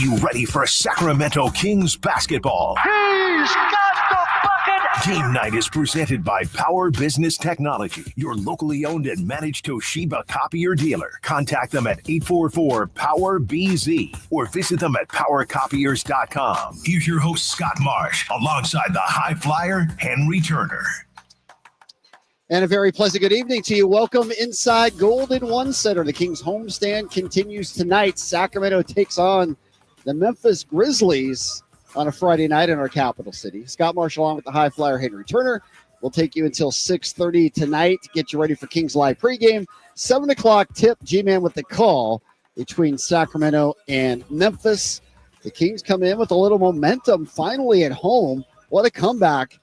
you ready for Sacramento Kings basketball. He's got the bucket! Game night is presented by Power Business Technology, your locally owned and managed Toshiba copier dealer. Contact them at 844-POWER-BZ or visit them at powercopiers.com. Here's your host, Scott Marsh, alongside the high flyer, Henry Turner. And a very pleasant good evening to you. Welcome inside Golden One Center. The Kings homestand continues tonight. Sacramento takes on the Memphis Grizzlies on a Friday night in our capital city. Scott Marsh along with the high flyer Henry Turner will take you until 6:30 tonight to get you ready for Kings Live pregame. 7 o'clock tip, G-Man with the call between Sacramento and Memphis. The Kings come in with a little momentum finally at home. What a comeback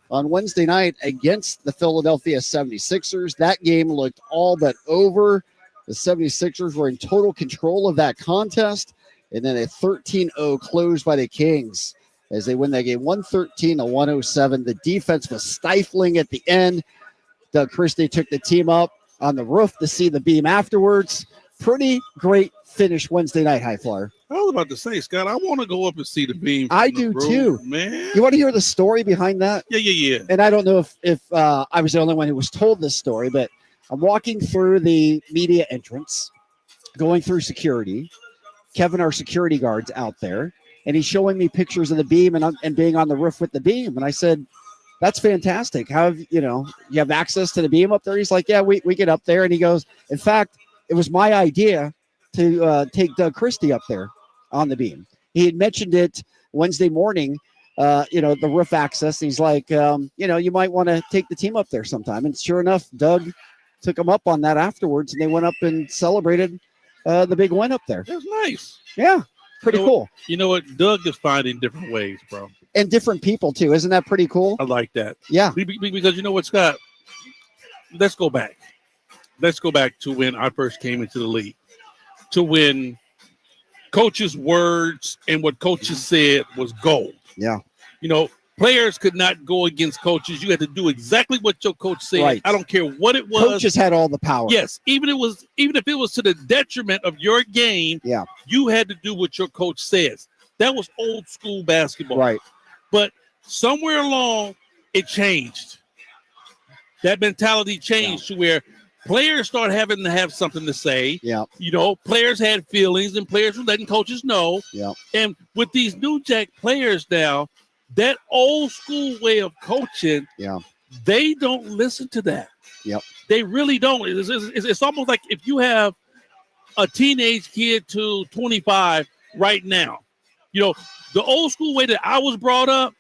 on Wednesday night against the Philadelphia 76ers. That game looked all but over. The 76ers were in total control of that contest. And then a 13-0 close by the Kings as they win that game 113-107. The defense was stifling at the end. Doug Christie took the team up on the roof to see the beam afterwards. Pretty great finish Wednesday night, high flyer. I was about to say, Scott, I want to go up and see the beam. I do too, man. You want to hear the story behind that? Yeah. And I don't know if I was the only one who was told this story, but I'm walking through the media entrance, going through security. Kevin, our security guard's out there, and he's showing me pictures of the beam and being on the roof with the beam. And I said, "That's fantastic. How have you have access to the beam up there?" He's like, "Yeah, we get up there." And he goes, "In fact, it was my idea to take Doug Christie up there on the beam. He had mentioned it Wednesday morning, the roof access. He's like, you might want to take the team up there sometime." And sure enough, Doug took him up on that afterwards, and they went up and celebrated the big win up there. That's nice. Yeah, pretty cool. You know what? Doug is finding different ways, bro. And different people, too. Isn't that pretty cool? I like that. Yeah. Because you know what, Scott? Let's go back. Let's go back to when I first came into the league, to when coaches' words and what coaches said was gold. Yeah. Players could not go against coaches. You had to do exactly what your coach said. Right. I don't care what it was. Coaches had all the power. Yes. Even if it was to the detriment of your game, yeah, you had to do what your coach says. That was old school basketball. Right. But somewhere along, it changed. That mentality changed to where players start having to have something to say. Yeah. Players had feelings and players were letting coaches know. Yeah. And with these new jack players now, that old school way of coaching, they don't listen to that. Yep. They really don't. It's almost like if you have a teenage kid to 25 right now, the old school way that I was brought up,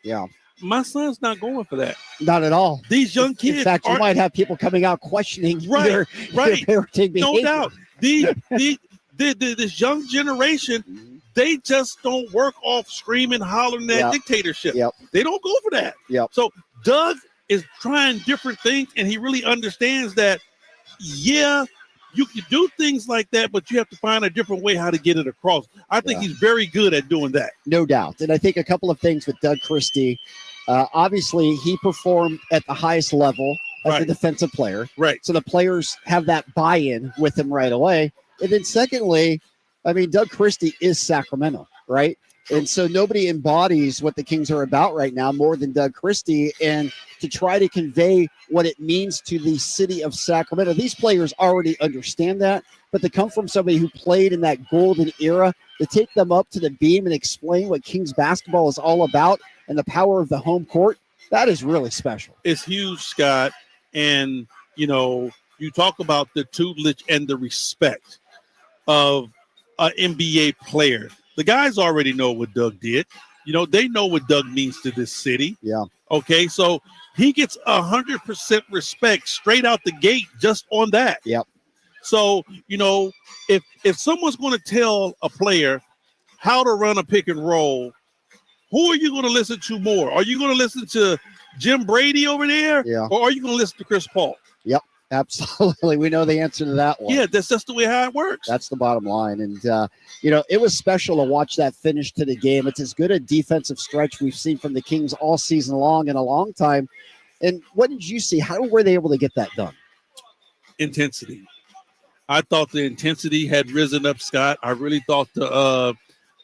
my son's not going for that. Not at all. These young kids. In fact, you might have people coming out questioning your parenting behavior. No doubt. This young generation, they just don't work off screaming, hollering that dictatorship. Yep. They don't go for that. Yep. So Doug is trying different things, and he really understands that, you can do things like that, but you have to find a different way how to get it across. I think he's very good at doing that. No doubt. And I think a couple of things with Doug Christie. Obviously, he performed at the highest level as a defensive player. Right. So the players have that buy-in with him right away. And then secondly, Doug Christie is Sacramento, right? And so nobody embodies what the Kings are about right now more than Doug Christie. And to try to convey what it means to the city of Sacramento, these players already understand that. But to come from somebody who played in that golden era, to take them up to the beam and explain what Kings basketball is all about and the power of the home court, that is really special. It's huge, Scott. And, you talk about the tutelage and the respect of an NBA player. The guys already know what Doug did. They know what Doug means to this city. Yeah. Okay, so he gets 100% respect straight out the gate just on that. Yep. So, if someone's going to tell a player how to run a pick and roll, who are you going to listen to more? Are you going to listen to Jim Brady over there? Yeah. Or are you going to listen to Chris Paul? Yep. Absolutely. We know the answer to that one. Yeah, that's just the way how it works. That's the bottom line. And, it was special to watch that finish to the game. It's as good a defensive stretch we've seen from the Kings all season long in a long time. And what did you see? How were they able to get that done? Intensity. I thought the intensity had risen up, Scott. I really thought the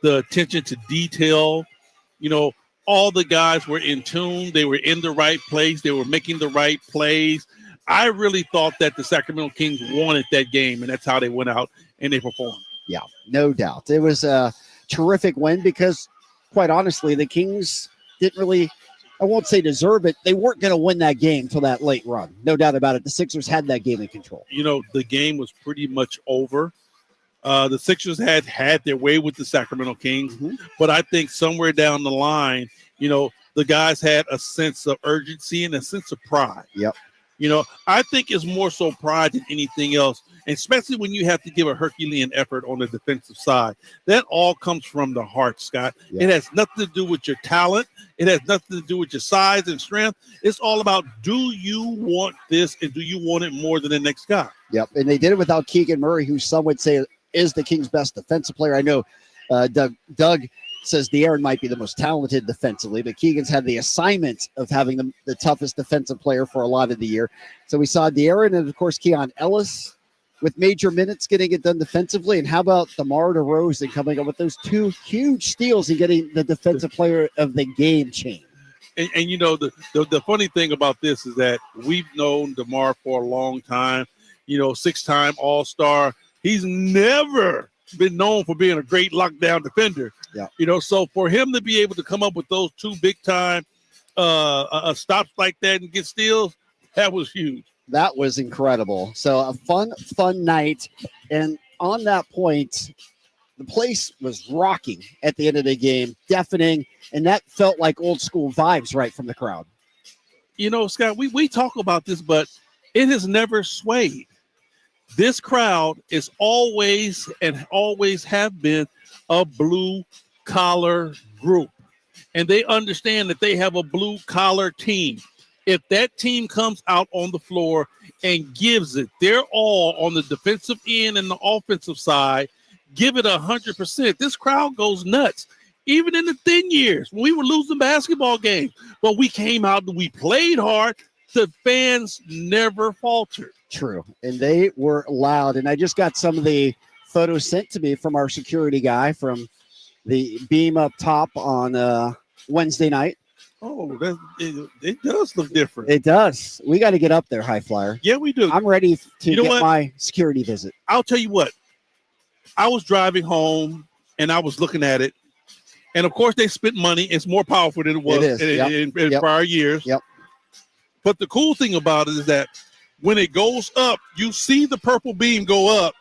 the attention to detail. You know, all the guys were in tune. They were in the right place. They were making the right plays. I really thought that the Sacramento Kings wanted that game, and that's how they went out and they performed. Yeah, no doubt. It was a terrific win because, quite honestly, the Kings didn't really, I won't say deserve it. They weren't going to win that game until that late run. No doubt about it. The Sixers had that game in control. You know, the game was pretty much over. The Sixers had their way with the Sacramento Kings, but I think somewhere down the line, you know, the guys had a sense of urgency and a sense of pride. Yep. You know, I think it's more so pride than anything else, and especially when you have to give a Herculean effort on the defensive side. That all comes from the heart, Scott. Yep. It has nothing to do with your talent. It has nothing to do with your size and strength. It's all about, do you want this and do you want it more than the next guy? Yep, and they did it without Keegan Murray, who some would say is the Kings' best defensive player. I know Doug says De'Aaron might be the most talented defensively, but Keegan's had the assignment of having the toughest defensive player for a lot of the year. So we saw De'Aaron and, of course, Keon Ellis with major minutes getting it done defensively. And how about DeMar DeRozan coming up with those two huge steals and getting the defensive player of the game chain? And you know, the funny thing about this is that we've known DeMar for a long time, you know, 6-time All-Star. He's never been known for being a great lockdown defender. Yeah. You know, so for him to be able to come up with those two big time stops like that and get steals, that was huge. That was incredible. So a fun night. And on that point, the place was rocking at the end of the game, deafening, and that felt like old school vibes right from the crowd. You know, Scott, we talk about this, but it has never swayed. This crowd is always and always have been a blue collar group, and they understand that they have a blue collar team. If that team comes out on the floor and gives it their all on the defensive end and the offensive side, give it 100%, this crowd goes nuts. Even in the thin years when we were losing basketball games, but we came out and we played hard, the fans never faltered. True. And they were loud. And I just got some of the photos sent to me from our security guy from the beam up top on Wednesday night. Oh, it does look different. It does. We got to get up there, High Flyer. Yeah, we do. I'm ready to You know get what? my security visit. I'll tell you what. I was driving home and I was looking at it. And of course, they spent money. It's more powerful than it was in prior years. Yep. But the cool thing about it is that when it goes up, you see the purple beam go up.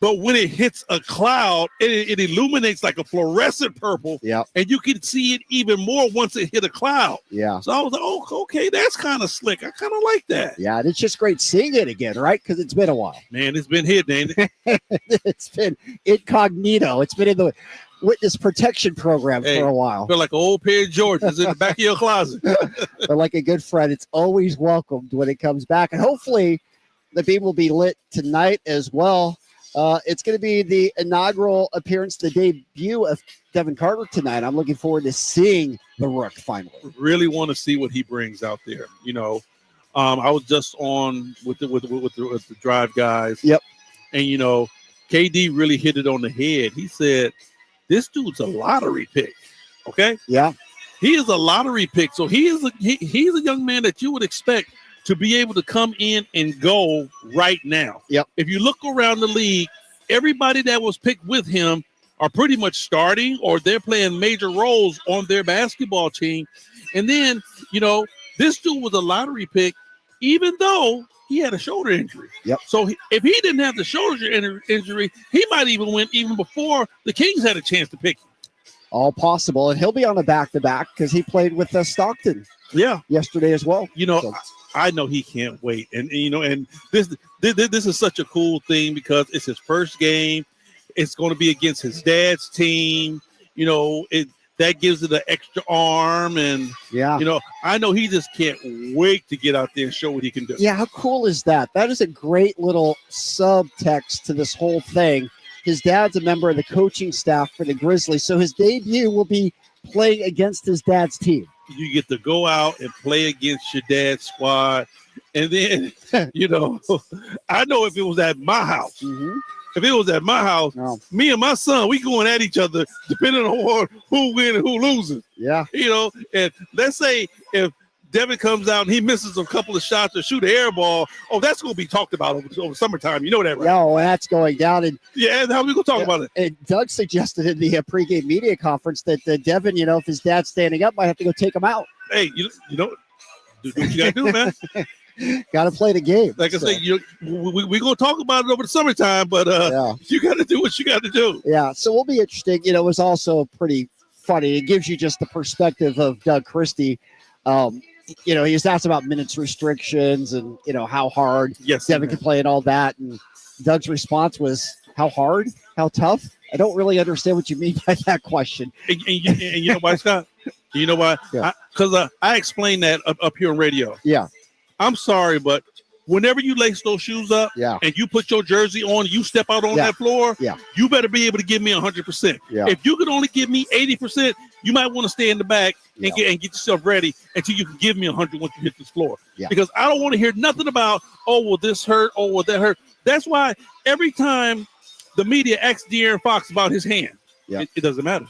But when it hits a cloud, it illuminates like a fluorescent purple. Yep. And you can see it even more once it hit a cloud. Yeah. So I was like, oh, okay, that's kind of slick. I kind of like that. Yeah, and it's just great seeing it again, right? Because it's been a while. Man, it's been hidden, ain't it? It's been incognito. It's been in the witness protection program for a while. Feel like an old pair of Jordans in the back of your closet. But like a good friend, it's always welcomed when it comes back. And hopefully the beam will be lit tonight as well. It's going to be the inaugural appearance, the debut of Devin Carter tonight. I'm looking forward to seeing the Rook finally. Really want to see what he brings out there. You know, I was just on with the drive guys. Yep. And, you know, KD really hit it on the head. He said, this dude's a lottery pick. Okay. Yeah. He is a lottery pick. So he's a young man that you would expect to be able to come in and go right now. Yep. If you look around the league, everybody that was picked with him are pretty much starting or they're playing major roles on their basketball team. And then, you know, this dude was a lottery pick, even though he had a shoulder injury. Yep. So if he didn't have the shoulder injury, he might even win even before the Kings had a chance to pick him. All possible. And he'll be on a back-to-back because he played with Stockton yesterday as well. You know, I know he can't wait. And you know, and this is such a cool thing because it's his first game. It's going to be against his dad's team. You know, that gives it an extra arm. And, you know, I know he just can't wait to get out there and show what he can do. Yeah, how cool is that? That is a great little subtext to this whole thing. His dad's a member of the coaching staff for the Grizzlies, so his debut will be playing against his dad's team. You get to go out and play against your dad's squad. And then, you know, I know if it was at my house, if it was at my house, No. me and my son, we going at each other depending on who wins and who loses. Yeah. And let's say if Devin comes out and he misses a couple of shots or shoot an air ball, that's going to be talked about over summertime. You know that, right? No, that's going down. And yeah, and how we going to talk about it? And Doug suggested in the pregame media conference that Devin, if his dad's standing up, might have to go take him out. Hey, do what you got to do, man. Got to play the game. Like I say, we're going to talk about it over the summertime, but you got to do what you got to do. Yeah, so we'll be interesting. It was also pretty funny. It gives you just the perspective of Doug Christie. He was asked about minutes restrictions and, how hard Devin can play and all that. And Doug's response was, how hard? How tough? I don't really understand what you mean by that question. And you know why, Scott? You know why? Because I explained that up here on radio. Yeah. I'm sorry, but whenever you lace those shoes up and you put your jersey on, you step out on that floor, you better be able to give me 100%. Yeah. If you could only give me 80%, you might want to stay in the back and get yourself ready until you can give me 100 once you hit this floor. Yeah. Because I don't want to hear nothing about, will this hurt? Will that hurt? That's why every time the media asks De'Aaron Fox about his hand, it doesn't matter.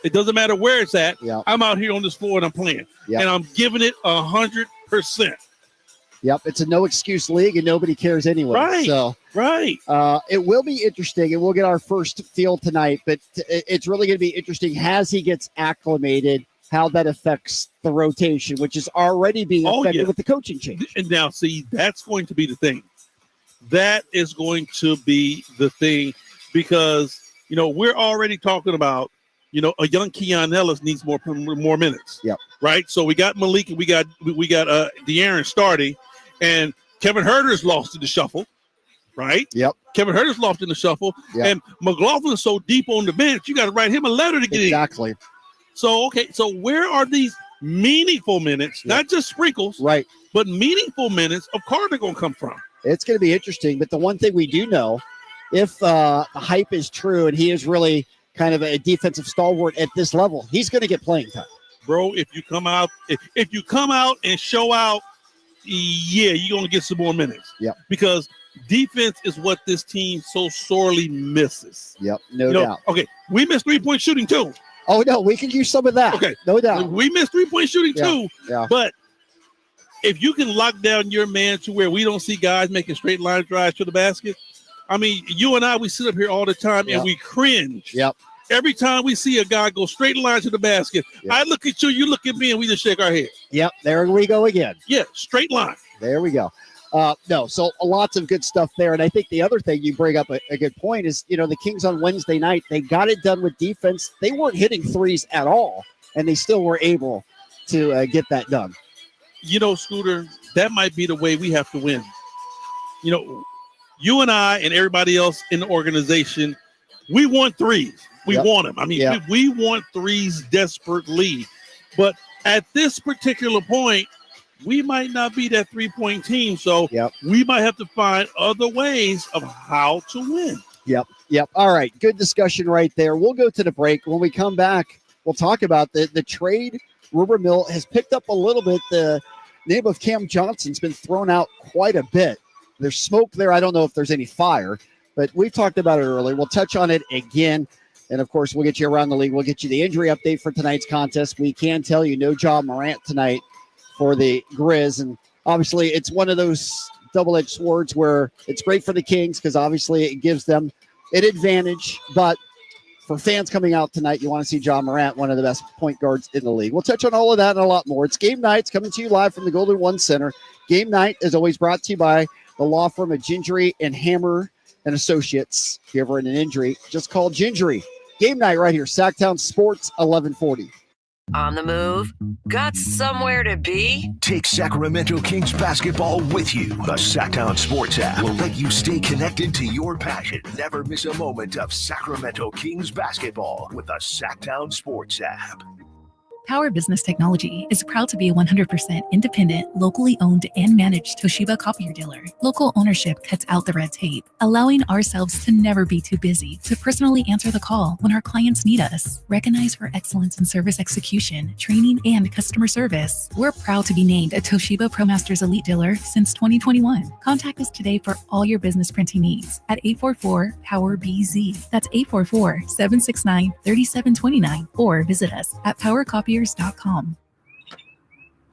It doesn't matter where it's at. Yeah. I'm out here on this floor and I'm playing. Yeah. And I'm giving it 100%. Yep, it's a no excuse league and nobody cares anyway. Right. So it will be interesting, and we'll get our first feel tonight. But it's really going to be interesting as he gets acclimated, how that affects the rotation, which is already being affected with the coaching change. And now, see, that's going to be the thing. That is going to be the thing because we're already talking about a young Keon Ellis needs more minutes. Yep. Right. So we got Malik and we got De'Aaron starting. And Kevin Huerter's lost in the shuffle, right? Yep. Kevin Huerter's lost in the shuffle. Yep. And McLaughlin's so deep on the bench, you got to write him a letter to get in. Exactly. So where are these meaningful minutes, not just sprinkles, right? But meaningful minutes of Carter going to come from? It's going to be interesting. But the one thing we do know, if the hype is true and he is really kind of a defensive stalwart at this level, he's going to get playing time. Bro, if you come out and show out, you're going to get some more minutes. Yep. Because defense is what this team so sorely misses. Yep, no doubt. Okay, we missed three-point shooting too. Oh, no, we can use some of that. Okay. No doubt. We missed three-point shooting too. Yeah. But if you can lock down your man to where we don't see guys making straight line drives to the basket, I mean, you and I, we sit up here all the time and we cringe. Yep. Every time we see a guy go straight line to the basket, I look at you look at me, and we just shake our head. Yep, there we go again. Yeah, straight line. There we go. So lots of good stuff there. And I think the other thing you bring up a good point is, the Kings on Wednesday night, they got it done with defense. They weren't hitting threes at all, and they still were able to get that done. Scooter, that might be the way we have to win. You and I and everybody else in the organization, we want threes. We want them. I mean, we want threes desperately. But at this particular point, we might not be that three-point team. So we might have to find other ways of how to win. Yep. All right. Good discussion right there. We'll go to the break. When we come back, we'll talk about the trade. Rumor mill has picked up a little bit. The name of Cam Johnson's been thrown out quite a bit. There's smoke there. I don't know if there's any fire, but we've talked about it earlier. We'll touch on it again. And, of course, we'll get you around the league. We'll get you the injury update for tonight's contest. We can tell you no Ja Morant tonight for the Grizz. And, obviously, it's one of those double-edged swords where it's great for the Kings because, obviously, it gives them an advantage. But for fans coming out tonight, you want to see Ja Morant, one of the best point guards in the league. We'll touch on all of that and a lot more. It's Game Night. It's coming to you live from the Golden One Center. Game Night is always brought to you by the law firm of Gingery and Hammer and Associates. If you're ever in an injury, just call Gingery. Game Night right here, Sacktown Sports 1140. On the move? Got somewhere to be? Take Sacramento Kings basketball with you. The Sacktown Sports app will let you stay connected to your passion. Never miss a moment of Sacramento Kings basketball with the Sacktown Sports app. Power Business Technology is proud to be a 100% independent, locally owned and managed Toshiba copier dealer. Local ownership cuts out the red tape, allowing ourselves to never be too busy to personally answer the call when our clients need us. Recognized for excellence in service execution, training, and customer service, we're proud to be named a Toshiba ProMasters Elite dealer since 2021. Contact us today for all your business printing needs at 844-POWER-BZ. That's 844-769-3729, or visit us at powercopiers.com.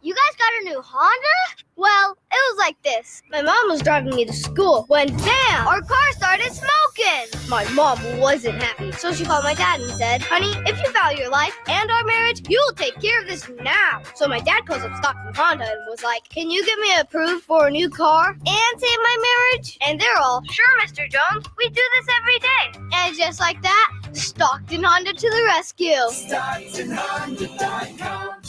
You guys got a new Honda? Well, it was like this. My mom was driving me to school when, bam, our car started smoking. My mom wasn't happy, so she called my dad and said, honey, if you value your life and our marriage, you'll take care of this now. So my dad calls up Stockton Honda and was like, can you get me approved for a new car and save my marriage? And they're all, sure, Mr. Jones, we do this every day. And just like that, Stockton Honda to the rescue. StocktonHonda.com.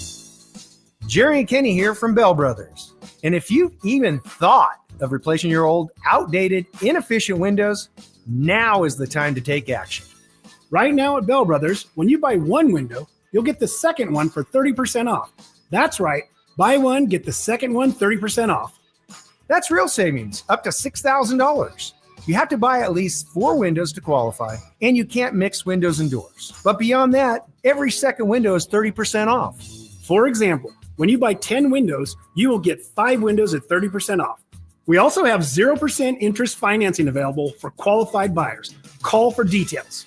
Jerry and Kenny here from Bell Brothers. And if you've even thought of replacing your old, outdated, inefficient windows, now is the time to take action. Right now at Bell Brothers, when you buy one window, you'll get the second one for 30% off. That's right. Buy one, get the second one 30% off. That's real savings, up to $6,000. You have to buy at least 4 windows to qualify, and you can't mix windows and doors. But beyond that, every second window is 30% off. For example, when you buy 10 windows, you will get 5 windows at 30% off. We also have 0% interest financing available for qualified buyers. Call for details.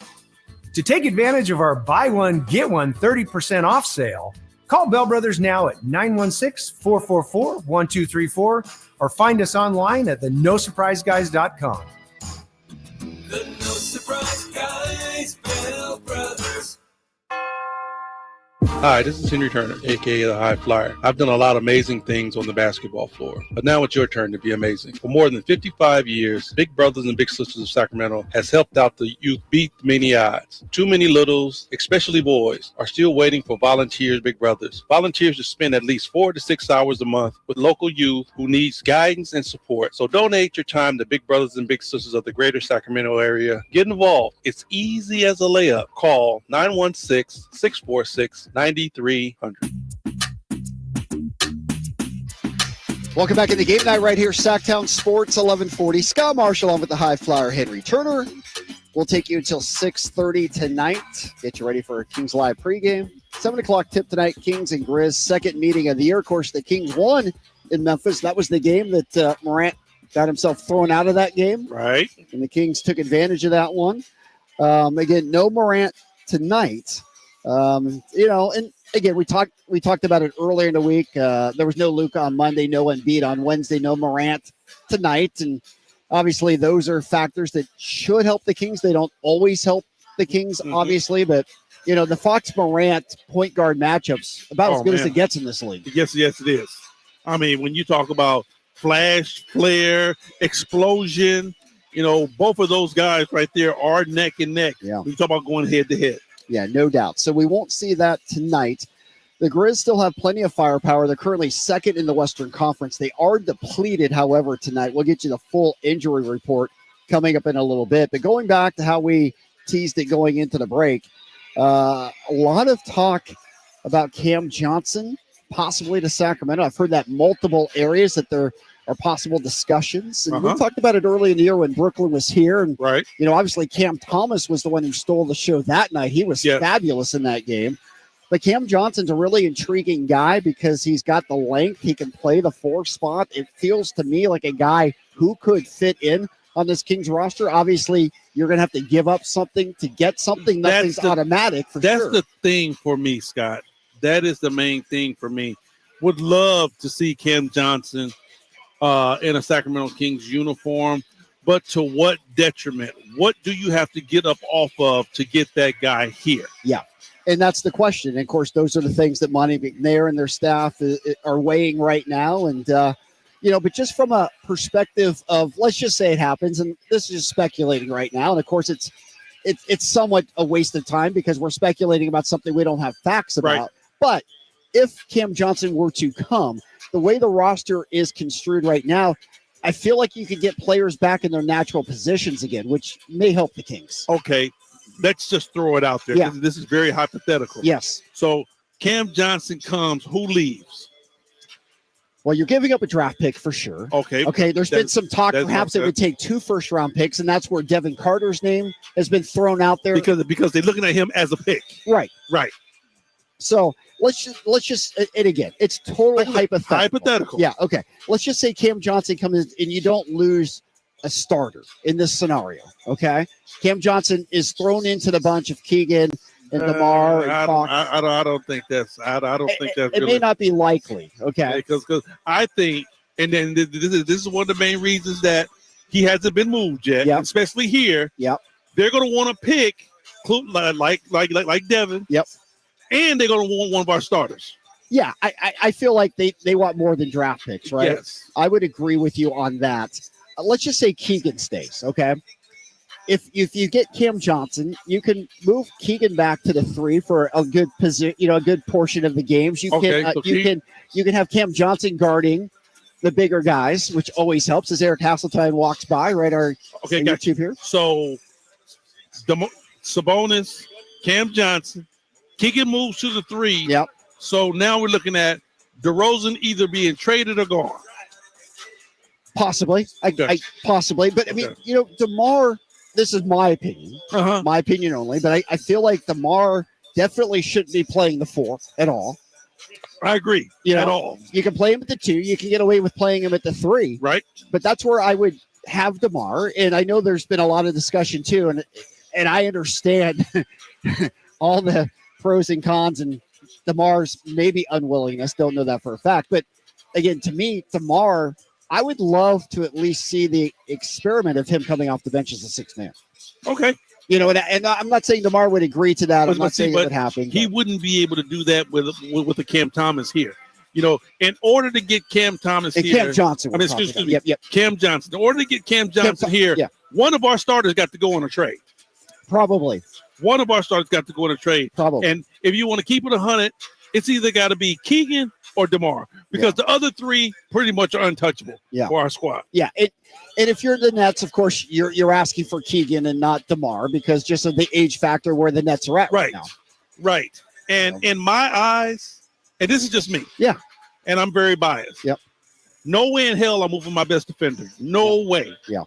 To take advantage of our buy one, get one 30% off sale, call Bell Brothers now at 916-444-1234 or find us online at theNoSurpriseGuys.com. The No Surprise Guys, Bell Brothers. Hi, this is Henry Turner, aka the High Flyer. I've done a lot of amazing things on the basketball floor, but now it's your turn to be amazing. For more than 55 years, Big Brothers and Big Sisters of Sacramento has helped out the youth beat many odds. Too many littles, especially boys, are still waiting for volunteers, Big Brothers. Volunteers to spend at least 4 to 6 hours a month with local youth who needs guidance and support. So donate your time to Big Brothers and Big Sisters of the greater Sacramento area. Get involved. It's easy as a layup. Call 916-646-9300. Welcome back in the game night right here, Sacktown Sports 1140. Scott Marshall on with the High Flyer, Henry Turner. We'll take you until 6:30 tonight. Get you ready for a Kings Live pregame. 7 o'clock tip tonight, Kings and Grizz, second meeting of the year. Of course, the Kings won in Memphis. That was the game that Morant got himself thrown out of that game. Right. And the Kings took advantage of that one. Again, no Morant tonight. And again, we talked about it earlier in the week. There was no Luka on Monday, no Embiid on Wednesday, no Morant tonight. And obviously those are factors that should help the Kings. They don't always help the Kings, obviously, but the Fox Morant point guard matchups about as good as it gets in this league. Yes, it is. I mean, when you talk about flash, flare, explosion, both of those guys right there are neck and neck. Yeah. When you talk about going head to head. Yeah, no doubt. So we won't see that tonight. The Grizz still have plenty of firepower. They're currently second in the Western Conference. They are depleted, however, tonight. We'll get you the full injury report coming up in a little bit. But going back to how we teased it going into the break, a lot of talk about Cam Johnson possibly to Sacramento. I've heard that multiple areas that there are possible discussions. And we talked about it early in the year when Brooklyn was here. And, obviously Cam Thomas was the one who stole the show that night. He was fabulous in that game. But Cam Johnson's a really intriguing guy because he's got the length. He can play the 4 spot. It feels to me like a guy who could fit in on this Kings roster. Obviously, you're going to have to give up something to get something. Nothing's automatic for sure. That's the thing for me, Scott. That is the main thing for me. Would love to see Cam Johnson in a Sacramento Kings uniform, but to what detriment? What do you have to get up off of to get that guy here? Yeah, and that's the question. And of course, those are the things that Monty McNair and their staff are weighing right now. And, but just from a perspective of, let's just say it happens, and this is just speculating right now. And of course, it's somewhat a waste of time because we're speculating about something we don't have facts about. Right. But if Cam Johnson were to come, the way the roster is construed right now, I feel like you could get players back in their natural positions again, which may help the Kings. Okay, let's just throw it out there. Yeah. This is very hypothetical. Yes. So Cam Johnson comes, who leaves? Well, you're giving up a draft pick for sure. Okay. Okay, there's been some talk that's perhaps it okay. would take 2 first-round picks, and that's where Devin Carter's name has been thrown out there. Because they're looking at him as a pick. Right. Right. So let's just and again, it's totally hypothetical. Yeah, okay. Let's just say Cam Johnson comes in and you don't lose a starter in this scenario. Okay. Cam Johnson is thrown into the bunch of Keegan and DeMar and Fox. I don't think that's It really, may not be likely. Okay. because I think, and then this is one of the main reasons that he hasn't been moved yet, Yep. especially here. Yep. They're going to want to pick like Devin. Yep. And they're going to want one of our starters. Yeah, I feel like they want more than draft picks, right? Yes. I would agree with you on that. Let's just say Keegan stays, okay? If you get Cam Johnson, you can move Keegan back to the 3 for a good position, a good portion of the games. You can have Cam Johnson guarding the bigger guys, which always helps as Eric Hasseltine walks by, right? Our YouTube here. So Sabonis, Cam Johnson, Keegan moves to the 3. Yep. So now we're looking at DeRozan either being traded or gone. Possibly. Possibly. But, I mean, DeMar, this is my opinion. My opinion only. But I feel like DeMar definitely shouldn't be playing the 4 at all. I agree. At all. You can play him at the 2. You can get away with playing him at the 3. Right. But that's where I would have DeMar. And I know there's been a lot of discussion, too. And I understand all the pros and cons and DeMar's maybe unwillingness. Don't know that for a fact. But, again, to me, DeMar, I would love to at least see the experiment of him coming off the bench as a 6th man. Okay. And I'm not saying DeMar would agree to that. I'm not saying it would happen. He wouldn't be able to do that with the Cam Thomas here. In order to get Cam Thomas here. Cam Johnson. Excuse me. Yep. Cam Johnson. In order to get Cam Johnson here, one of our starters got to go on a trade. Probably. One of our starters got to go on a trade. Probably. And if you want to keep it 100, it's either got to be Keegan or DeMar, because the other 3 pretty much are untouchable for our squad. Yeah. And if you're the Nets, of course, you're asking for Keegan and not DeMar because just of the age factor where the Nets are at right now. Right. And in my eyes, and this is just me. Yeah. And I'm very biased. Yep. No way in hell I'm moving my best defender. No way. Yeah.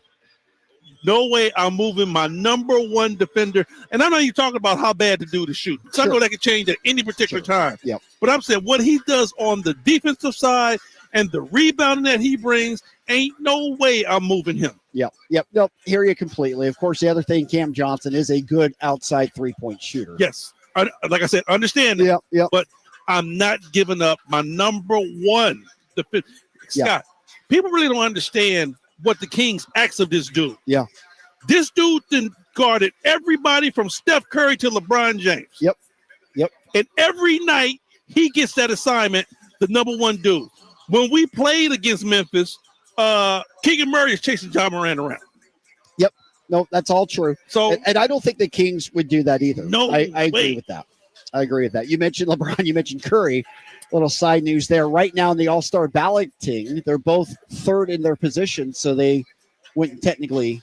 No way I'm moving my number 1 defender. And I'm not even talking about how bad the dude is shooting. So I know that can change at any particular time. Yep. But I'm saying what he does on the defensive side and the rebounding that he brings, ain't no way I'm moving him. Yep. Nope. Hear you completely. Of course, the other thing, Cam Johnson is a good outside 3-point shooter. Yes. Like I said, understand that. Yep. But I'm not giving up my number 1 defender. Scott, people really don't understand what the Kings asked of this dude. Yeah. This dude then guarded everybody from Steph Curry to LeBron James. Yep. And every night he gets that assignment, the number 1 dude. When we played against Memphis, Keegan Murray is chasing John Moran around. Yep. No, that's all true. So, and I don't think the Kings would do that either. No, I agree with that. I agree with that. You mentioned LeBron, you mentioned Curry. Little side news there. Right now in the All-Star balloting, they're both 3rd in their position, so they wouldn't technically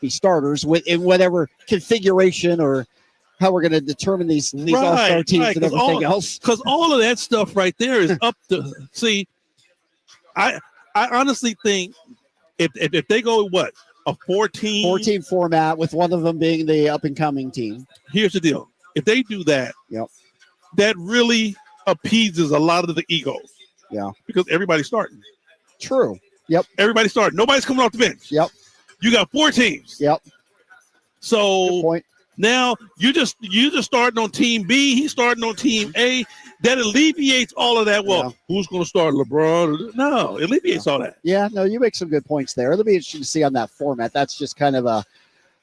be starters in whatever configuration or how we're going to determine these All-Star teams and everything else. Because all of that stuff right there is up to see. I honestly think if they go what a 14 format with one of them being the up and coming team. Here's the deal: if they do that, that really appeases a lot of the egos. Yeah, because everybody's starting. True. Yep. Everybody's starting. Nobody's coming off the bench. Yep. You got 4 teams. Yep. So good point. Now you just starting on team B. He's starting on team A. That alleviates all of that. Well, who's going to start? LeBron? No, it alleviates all that. Yeah, no, you make some good points there. It'll be interesting to see on that format. That's just kind of a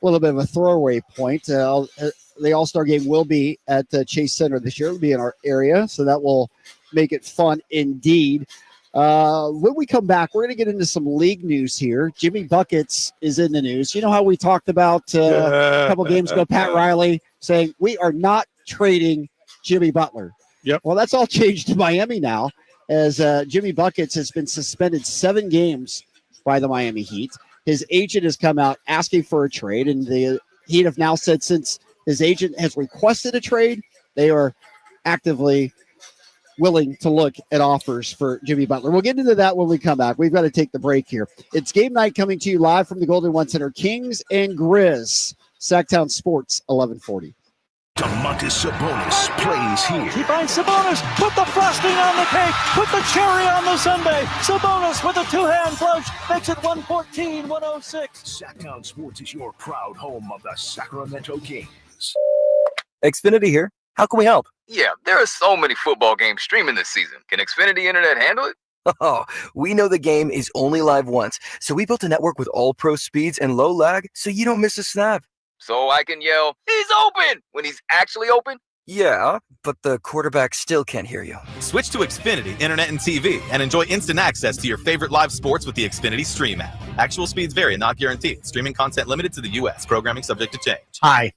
little bit of a throwaway point. The All-Star game will be at Chase Center this year. It'll be in our area, so that will make it fun indeed. When we come back, we're going to get into some league news here. Jimmy Buckets is in the news. You know how we talked about a couple games ago, Pat Riley saying we are not trading Jimmy Butler. Yep. Well, that's all changed to Miami now, as Jimmy Buckets has been suspended 7 games by the Miami Heat. His agent has come out asking for a trade, and the Heat have now said since his agent has requested a trade, they are actively willing to look at offers for Jimmy Butler. We'll get into that when we come back. We've got to take the break here. It's game night coming to you live from the Golden One Center. Kings and Grizz. Sacktown Sports, 1140. Domantas Sabonis plays here. He finds Sabonis. Put the frosting on the cake. Put the cherry on the sundae. Sabonis with a two-hand flush makes it 114-106. Sacktown Sports is your proud home of the Sacramento Kings. Xfinity here. How can we help? Yeah, there are so many football games streaming this season. Can Xfinity Internet handle it? Oh, we know the game is only live once, so we built a network with all pro speeds and low lag so you don't miss a snap. So I can yell, "He's open!" when he's actually open? Yeah, but the quarterback still can't hear you. Switch to Xfinity Internet and TV and enjoy instant access to your favorite live sports with the Xfinity Stream app. Actual speeds vary and not guaranteed. Streaming content limited to the U.S. Programming subject to change. Hi,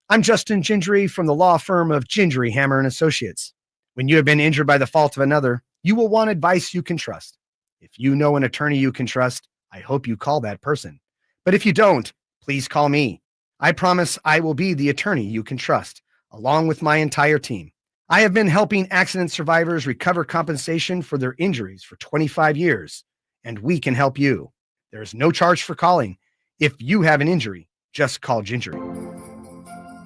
I'm Justin Gingery from the law firm of Gingery, Hammer and Associates. When you have been injured by the fault of another, you will want advice you can trust. If you know an attorney you can trust, I hope you call that person. But if you don't, please call me. I promise I will be the attorney you can trust, along with my entire team. I have been helping accident survivors recover compensation for their injuries for 25 years, and we can help you. There is no charge for calling. If you have an injury, just call Gingery.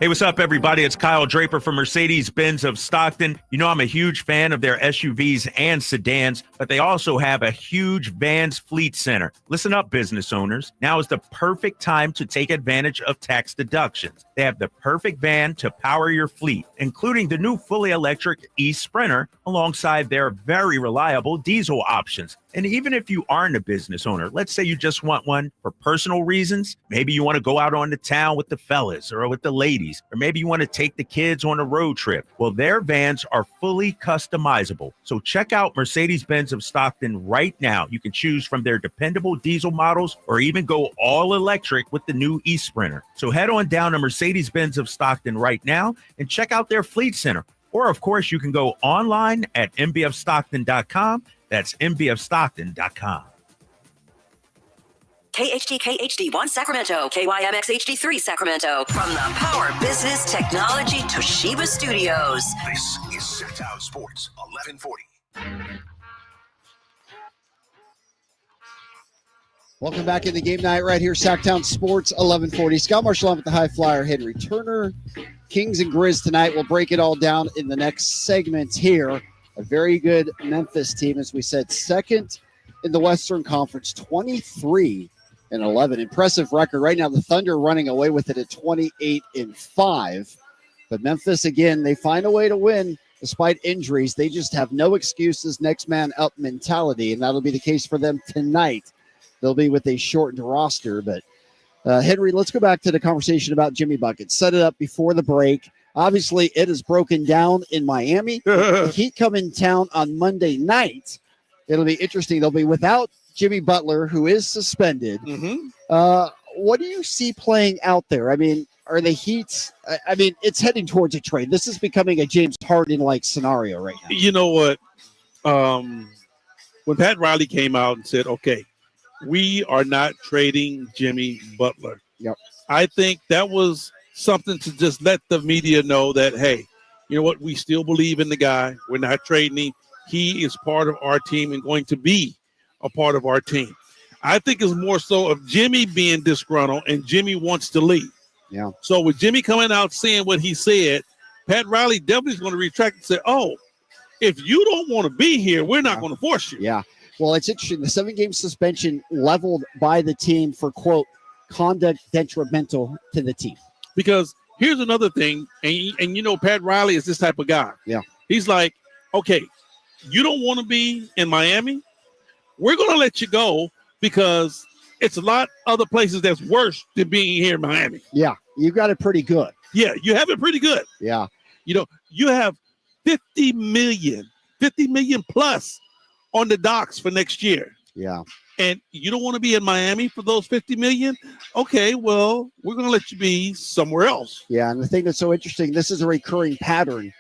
Hey, what's up, everybody? It's Kyle Draper from Mercedes-Benz of Stockton. You know, I'm a huge fan of their SUVs and sedans, but they also have a huge vans fleet center. Listen up, business owners. Now is the perfect time to take advantage of tax deductions. They have the perfect van to power your fleet, including the new fully electric e-Sprinter alongside their very reliable diesel options. And even if you aren't a business owner, let's say you just want one for personal reasons. Maybe you want to go out on the town with the fellas or with the ladies, or maybe you want to take the kids on a road trip. Well, their vans are fully customizable. So check out Mercedes-Benz of Stockton right now. You can choose from their dependable diesel models or even go all electric with the new e-Sprinter. So head on down to Mercedes-Benz of Stockton right now and check out their fleet center. Or, of course, you can go online at mbfstockton.com. That's mbfstockton.com. KHD1 Sacramento, KYMX HD3 Sacramento. From the Power Business Technology Toshiba Studios. This is Sacktown Sports, 1140. Welcome back in the game night right here, Sacktown Sports, 1140. Scott Marshall on with the high flyer, Henry Turner. Kings and Grizz tonight. We'll break it all down in the next segment here. A very good Memphis team, as we said, second in the Western Conference, 23-11. Impressive record. Right now, the Thunder running away with it at 28-5. But Memphis, again, they find a way to win despite injuries. They just have no excuses, next man up mentality, and that'll be the case for them tonight. They'll be with a shortened roster. But, Henry, let's go back to the conversation about Jimmy Buckets. Set it up before the break. Obviously, it is broken down in Miami. The Heat come in town on Monday night. It'll be interesting. They'll be without Jimmy Butler, who is suspended. What do you see playing out there? I mean, are the Heat – I mean, it's heading towards a trade. This is becoming a James Harden-like scenario right now. You know what? When Pat Riley came out and said, okay, we are not trading Jimmy Butler. Yep. I think that was – something to just let the media know that, hey, you know what? We still believe in the guy. We're not trading him. He is part of our team and going to be a part of our team. I think it's more so of Jimmy being disgruntled and Jimmy wants to leave. Yeah. So with Jimmy coming out saying what he said, Pat Riley definitely is going to retract and say, oh, if you don't want to be here, we're not going to force you. Yeah. Well, it's interesting. The 7-game suspension leveled by the team for, quote, conduct detrimental to the team. Because here's another thing, and you know Pat Riley is this type of guy. Yeah. He's like, okay, you don't want to be in Miami? We're going to let you go because it's a lot other places that's worse than being here in Miami. Yeah, you got it pretty good. Yeah, you have it pretty good. Yeah. You know, you have 50 million plus on the docks for next year. Yeah. And you don't want to be in Miami for those 50 million? Okay, well, we're going to let you be somewhere else. Yeah, and the thing that's so interesting, this is a recurring pattern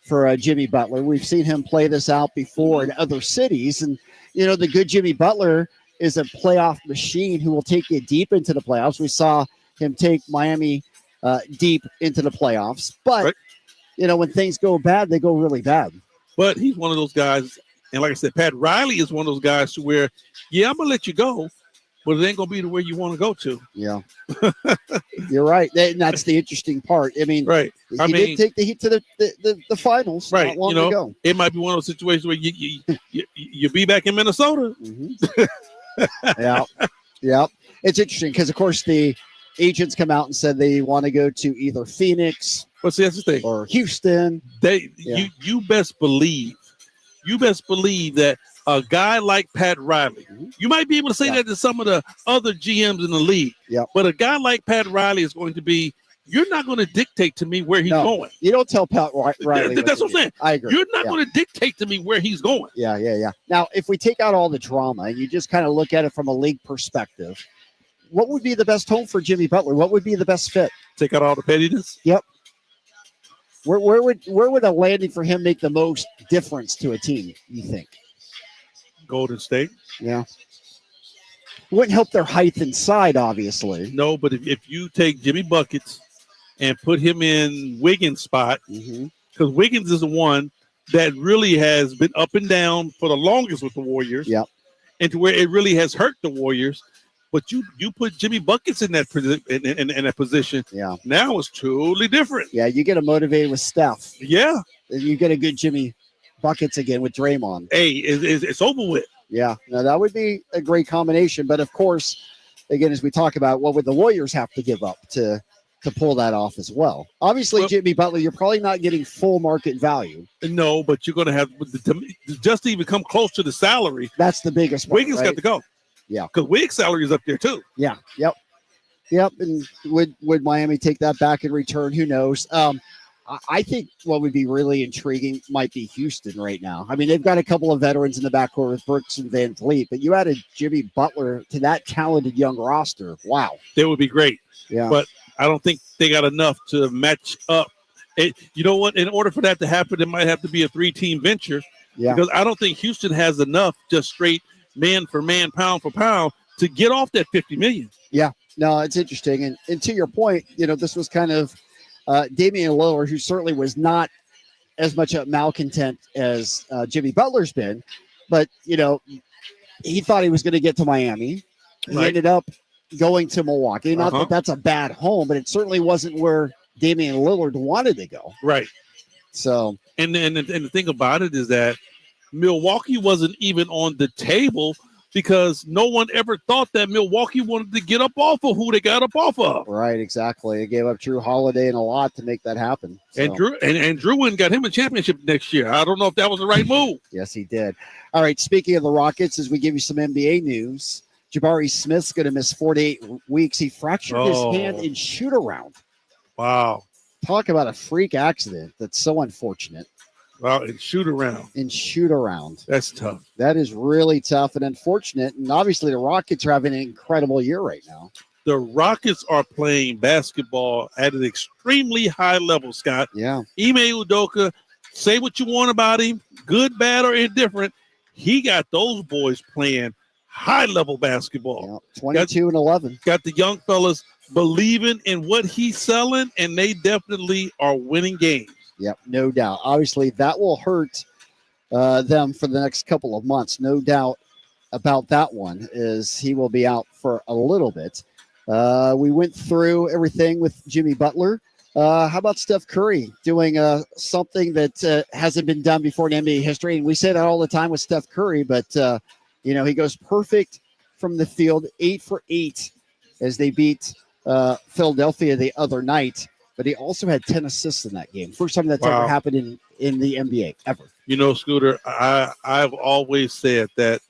for Jimmy Butler. We've seen him play this out before in other cities. And, you know, the good Jimmy Butler is a playoff machine who will take you deep into the playoffs. We saw him take Miami deep into the playoffs. But, you know, when things go bad, they go really bad. But he's one of those guys, and like I said, Pat Riley is one of those guys to where, yeah, I'm gonna let you go, but it ain't gonna be to where you want to go to. Yeah, you're right. That's the interesting part. I mean, right. He did take the Heat to the finals Right. not long ago. It might be one of those situations where you be back in Minnesota. Yeah, yeah. It's interesting because, of course, the agents come out and said they want to go to either Phoenix, but see, that's the thing, or Houston. You best believe that a guy like Pat Riley, you might be able to say that to some of the other GMs in the league. Yeah. But a guy like Pat Riley is going to be. You're not going to dictate to me where he's going. You don't tell Pat Riley. That's what I'm saying. I agree. You're not going to dictate to me where he's going. Yeah. Now, if we take out all the drama and you just kind of look at it from a league perspective, what would be the best home for Jimmy Butler? What would be the best fit? Take out all the pettiness? Yep. Where would a landing for him make the most difference to a team, you think? Golden State. Yeah. Wouldn't help their height inside, obviously. No, but if you take Jimmy Buckets and put him in Wiggins' spot, because Wiggins is the one that really has been up and down for the longest with the Warriors. Yep. And to where it really has hurt the Warriors. But you put Jimmy Buckets in that in that position. Yeah. Now it's totally different. Yeah, you get him motivated with Steph. Yeah. And you get a good Jimmy Buckets again with Draymond. Hey, it's over with. Yeah. Now that would be a great combination. But of course, again, as we talk about, what would the Warriors have to give up to pull that off as well? Obviously, Jimmy Butler, you're probably not getting full market value. No, but you're going to have just to even come close to the salary. That's the biggest part, Wiggins right? got to go. Yeah. Because Wiggs' salary is up there too. Yeah. Yep. And would Miami take that back in return? Who knows? I think what would be really intriguing might be Houston right now. I mean, they've got a couple of veterans in the backcourt with Brooks and Van Vliet, but you added Jimmy Butler to that talented young roster. Wow. They would be great. Yeah. But I don't think they got enough to match up. You know what? In order for that to happen, it might have to be a 3-team venture. Yeah. Because I don't think Houston has enough just straight man for man, pound for pound to get off that $50 million. Yeah. No, it's interesting. And to your point, this was kind of Damian Lillard, who certainly was not as much a malcontent as Jimmy Butler's been, but, he thought he was going to get to Miami. He ended up going to Milwaukee. Not that that's a bad home, but it certainly wasn't where Damian Lillard wanted to go. Right. So, and the thing about it is that Milwaukee wasn't even on the table because no one ever thought that Milwaukee wanted to get up off of who they got up off of. Right, exactly. They gave up Drew Holiday and a lot to make that happen. So. And Drew went and got him a championship next year. I don't know if that was the right move. Yes, he did. All right, speaking of the Rockets, as we give you some NBA news, Jabari Smith's going to miss 4 to 8 weeks. He fractured his hand in shoot-around. Wow. Talk about a freak accident. That's so unfortunate. Wow, in shoot-around. That's tough. That is really tough and unfortunate. And obviously the Rockets are having an incredible year right now. The Rockets are playing basketball at an extremely high level, Scott. Yeah. Ime Udoka, say what you want about him, good, bad, or indifferent. He got those boys playing high-level basketball. Yeah, 22 and 11. Got the young fellas believing in what he's selling, and they definitely are winning games. Yep, no doubt. Obviously, that will hurt them for the next couple of months. No doubt about that one, is he will be out for a little bit. We went through everything with Jimmy Butler. How about Steph Curry doing something that hasn't been done before in NBA history? And we say that all the time with Steph Curry, but, he goes perfect from the field, 8 for 8 as they beat Philadelphia the other night. But he also had 10 assists in that game. First time that's ever happened in the NBA, ever. Scooter, I've always said that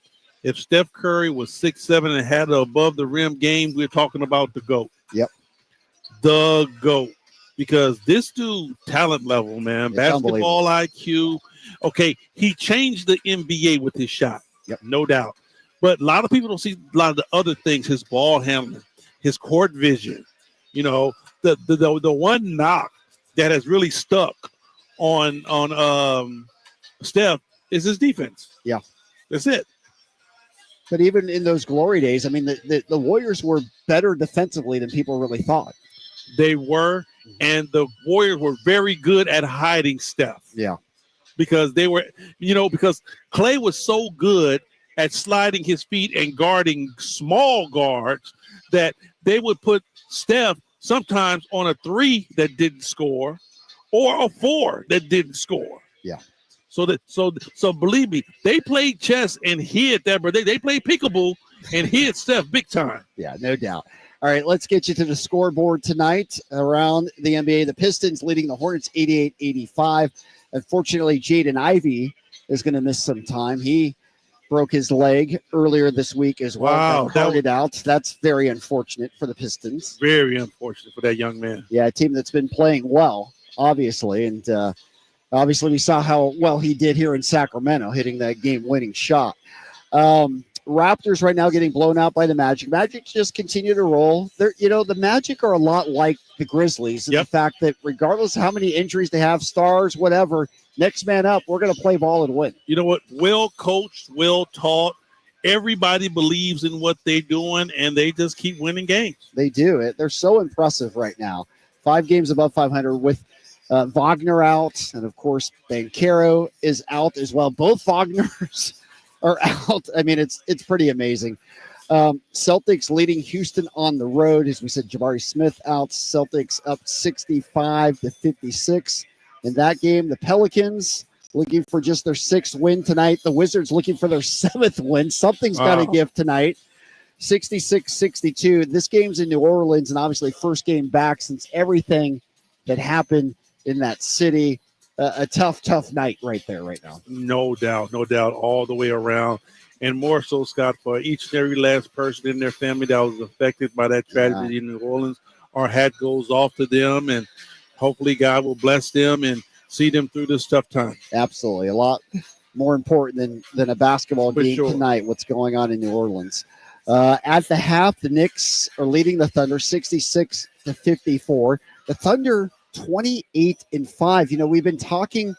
if Steph Curry was 6'7" and had an above-the-rim game, we're talking about the GOAT. Yep. The GOAT. Because this dude, talent level, man, it's basketball IQ. Okay, he changed the NBA with his shot. Yep. No doubt. But a lot of people don't see a lot of the other things, his ball handling, his court vision, the one knock that has really stuck on Steph is his defense. Yeah. That's it. But even in those glory days, I mean, the Warriors were better defensively than people really thought. They were, and the Warriors were very good at hiding Steph. Yeah. because because Clay was so good at sliding his feet and guarding small guards that they would put Steph sometimes on a 3 that didn't score or a 4 that didn't score. Yeah. So believe me, they played chess and hid that, but they played peekaboo and hid Steph big time. Yeah, no doubt. All right, let's get you to the scoreboard tonight around the NBA. The Pistons leading the Hornets 88-85. Unfortunately, Jaden Ivey is going to miss some time. He broke his leg earlier this week as well. Wow, got carted out. That's very unfortunate for the Pistons. Very unfortunate for that young man. Yeah, a team that's been playing well, obviously. And obviously we saw how well he did here in Sacramento, hitting that game-winning shot. Raptors right now getting blown out by the Magic. Magic just continue to roll. The Magic are a lot like the Grizzlies in the fact that regardless of how many injuries they have, stars, whatever, next man up, we're going to play ball and win. You know what? Well coached, well taught. Everybody believes in what they're doing, and they just keep winning games. They do. They're so impressive right now. 5 games above 500 with Wagner out, and of course, Banchero is out as well. Both Wagners are out. I mean, it's pretty amazing. Celtics leading Houston on the road. As we said, Jabari Smith out. Celtics up 65-56 in that game. The Pelicans looking for just their 6th win tonight. The Wizards looking for their 7th win. Something's got to give tonight. 66-62. This game's in New Orleans, and obviously first game back since everything that happened in that city. A tough night right there right now. No doubt, all the way around. And more so, Scott, for each and every last person in their family that was affected by that tragedy in New Orleans, our hat goes off to them, and hopefully God will bless them and see them through this tough time. Absolutely. A lot more important than a basketball game tonight, what's going on in New Orleans. At the half, the Knicks are leading the Thunder 66-54. The Thunder 28-5. We've been talking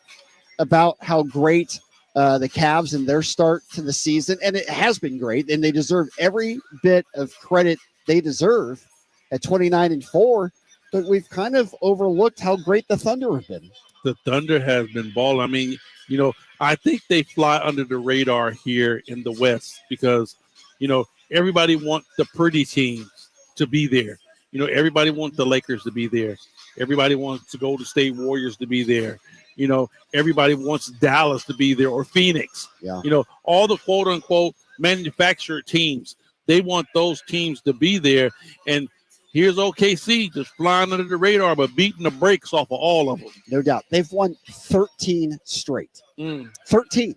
about how great the Cavs and their start to the season, and it has been great, and they deserve every bit of credit they deserve at 29-4, but we've kind of overlooked how great the Thunder have been. The Thunder has been balling. I mean, I think they fly under the radar here in the West because, everybody wants the pretty teams to be there. Everybody wants the Lakers to be there. Everybody wants the Golden State Warriors to be there. Everybody wants Dallas to be there or Phoenix. Yeah. All the quote unquote manufactured teams, they want those teams to be there. And here's OKC just flying under the radar, but beating the brakes off of all of them. No doubt. They've won 13 straight. 13.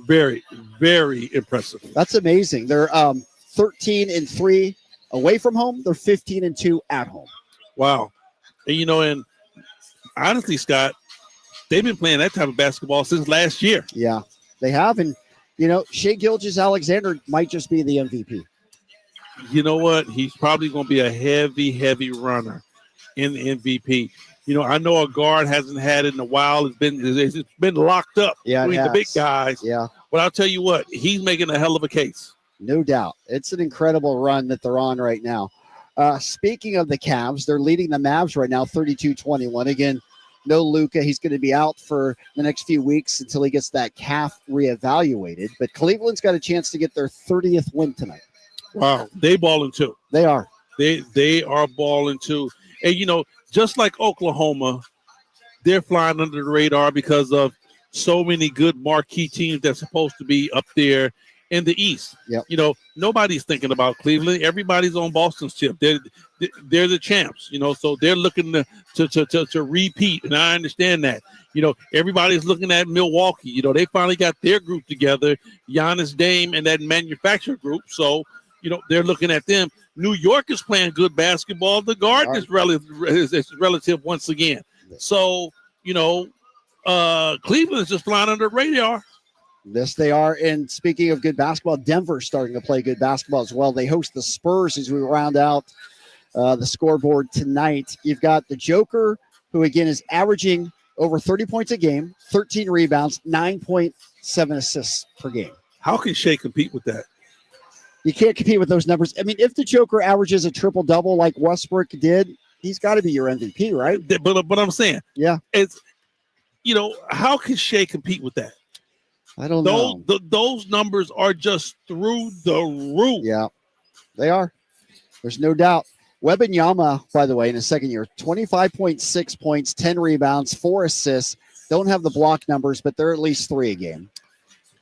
Very, very impressive. That's amazing. They're 13-3 away from home. They're 15-2 at home. Wow. And honestly, Scott, they've been playing that type of basketball since last year. Yeah, they have. And, Shai Gilgeous-Alexander might just be the MVP. You know what? He's probably going to be a heavy runner in the MVP. I know a guard hasn't had it in a while. It's been locked up between the big guys. Yeah. But I'll tell you what, he's making a hell of a case. No doubt. It's an incredible run that they're on right now. Speaking of the Cavs, they're leading the Mavs right now 32-21. Again, no Luka. He's going to be out for the next few weeks until he gets that calf reevaluated. But Cleveland's got a chance to get their 30th win tonight. Wow. They balling too. They are. They are balling too. And, just like Oklahoma, they're flying under the radar because of so many good marquee teams that's supposed to be up there in the East. Yep. Nobody's thinking about Cleveland. Everybody's on Boston's tip. They're the champs, so they're looking to repeat, and I understand that. Everybody's looking at Milwaukee. They finally got their group together, Giannis, Dame, and that manufacturer group. So, they're looking at them. New York is playing good basketball. The Garden is relative once again. So, Cleveland is just flying under the radar. Yes, they are. And speaking of good basketball, Denver's starting to play good basketball as well. They host the Spurs as we round out the scoreboard tonight. You've got the Joker, who, again, is averaging over 30 points a game, 13 rebounds, 9.7 assists per game. How can Shea compete with that? You can't compete with those numbers. I mean, if the Joker averages a triple-double like Westbrook did, he's got to be your MVP, right? But I'm saying, yeah, how can Shea compete with that? I don't know. Those numbers are just through the roof. Yeah, they are. There's no doubt. Wembanyama, by the way, in his second year, 25.6 points, 10 rebounds, 4 assists. Don't have the block numbers, but they're at least 3 a game.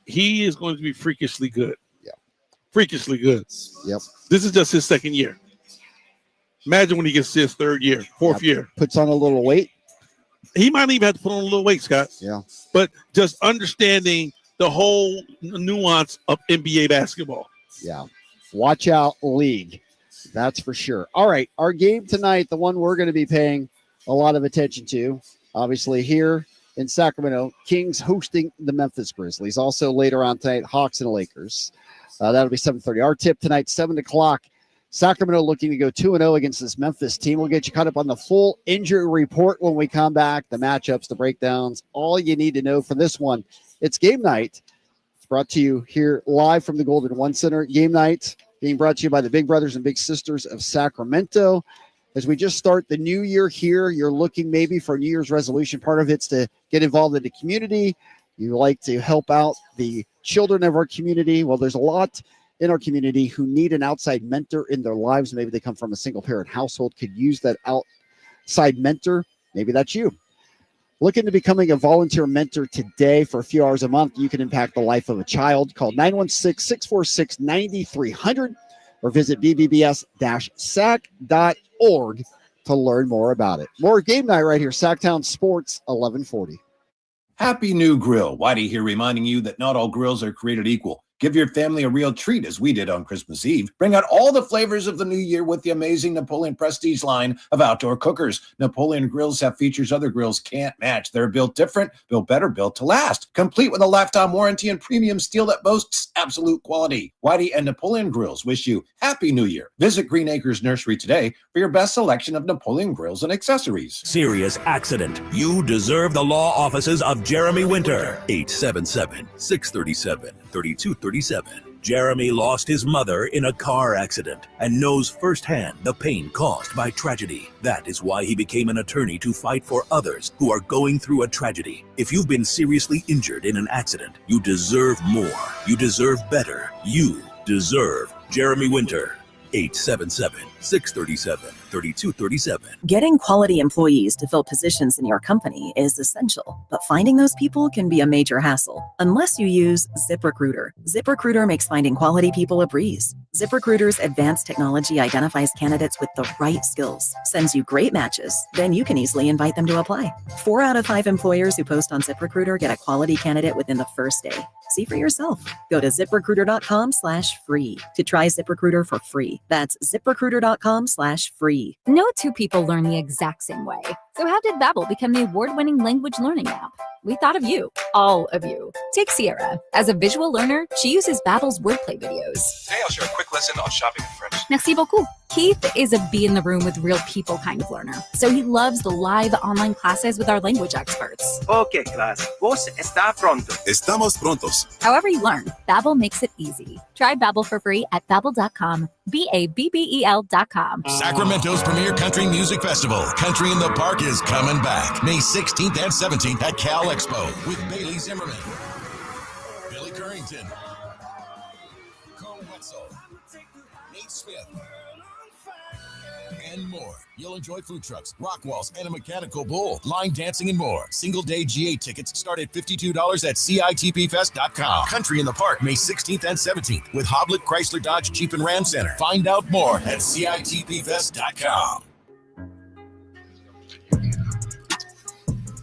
He is going to be freakishly good. Yeah. Freakishly good. Yep. This is just his second year. Imagine when he gets to his third year, fourth year. Puts on a little weight. He might even have to put on a little weight, Scott. Yeah. But just understanding the whole nuance of NBA basketball. Yeah. Watch out, league. That's for sure. All right. Our game tonight, the one we're going to be paying a lot of attention to, obviously here in Sacramento, Kings hosting the Memphis Grizzlies. Also later on tonight, Hawks and Lakers. That'll be 7:30. Our tip tonight, 7 o'clock. Sacramento looking to go 2-0 against this Memphis team. We'll get you caught up on the full injury report when we come back, the matchups, the breakdowns, all you need to know for this one. It's game night. It's brought to you here live from the Golden One Center. Game night being brought to you by the Big Brothers and Big Sisters of Sacramento. As we just start the new year here, you're looking maybe for a New Year's resolution. Part of it's to get involved in the community. You like to help out the children of our community. Well, there's a lot in our community who need an outside mentor in their lives. Maybe they come from a single parent household, could use that outside mentor. Maybe that's you. Looking to becoming a volunteer mentor today for a few hours a month, you can impact the life of a child. Call 916-646-9300 or visit bbbs-sac.org to learn more about it. More game night right here, Sacktown Sports 1140. Happy New Grill. Whitey here reminding you that not all grills are created equal. Give your family a real treat as we did on Christmas Eve. Bring out all the flavors of the new year with the amazing Napoleon Prestige line of outdoor cookers. Napoleon grills have features other grills can't match. They're built different, built better, built to last. Complete with a lifetime warranty and premium steel that boasts absolute quality. Whitey and Napoleon Grills wish you Happy New Year. Visit Green Acres Nursery today for your best selection of Napoleon grills and accessories. Serious accident. You deserve the law offices of Jeremy Winter. 877-637-3237. Jeremy lost his mother in a car accident and knows firsthand the pain caused by tragedy. That is why he became an attorney to fight for others who are going through a tragedy. If you've been seriously injured in an accident, you deserve more. You deserve better. You deserve Jeremy Winter. 877-637-3237. Getting quality employees to fill positions in your company is essential, but finding those people can be a major hassle unless you use ZipRecruiter. ZipRecruiter makes finding quality people a breeze. ZipRecruiter's advanced technology identifies candidates with the right skills, sends you great matches, then you can easily invite them to apply. 4 out of 5 employers who post on ZipRecruiter get a quality candidate within the first day. See for yourself. Go to ZipRecruiter.com/free to try ZipRecruiter for free. That's ZipRecruiter.com/free. No two people learn the exact same way. So how did Babbel become the award-winning language learning app? We thought of you, all of you. Take Sierra. As a visual learner, she uses Babbel's wordplay videos. Today I'll share a quick lesson on shopping in French. Merci beaucoup. Keith is a be in the room with real people kind of learner. So he loves the live online classes with our language experts. Okay, class. Vos está pronto. Estamos prontos. However you learn, Babbel makes it easy. Try Babbel for free at Babbel.com. Babbel.com. Sacramento's premier country music festival, Country in the Park, is coming back May 16th and 17th at Cal Expo with Bailey Zimmerman, Billy Currington, Cole Wetzel, Nate Smith, and more. You'll enjoy food trucks, rock walls, and a mechanical bull, line dancing, and more. Single day GA tickets start at $52 at CITPFest.com. Country in the Park, May 16th and 17th with Hoblit Chrysler Dodge Jeep and Ram Center. Find out more at CITPFest.com.